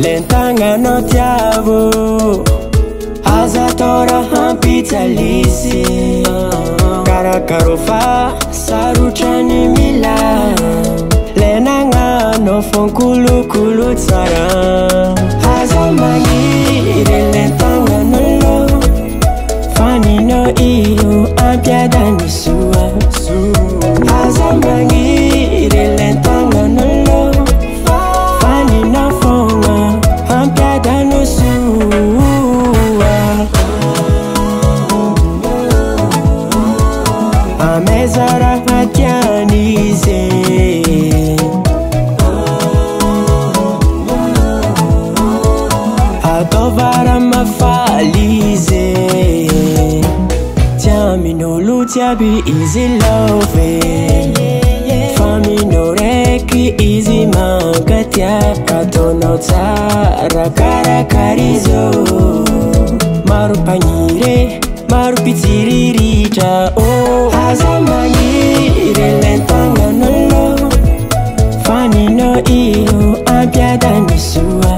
Lentanganao tiavo aza atao raha ampijalisy karakaro fa sarotrany mila lenagnanao fonkolokolo tsara aza magniry lentanganao faninao io ampiadany soa aza magniry lentanganao faninao fogna ampiadany soa ameza raha tiany izy ataovara mafaly izy tiamin'olo jiaby izy love fa aminao raiky izy mankatia ataonao tsara karakarizo maro mpagnire maro mpitsiriritra aza magniry lentanganao faninao io ampiadany soa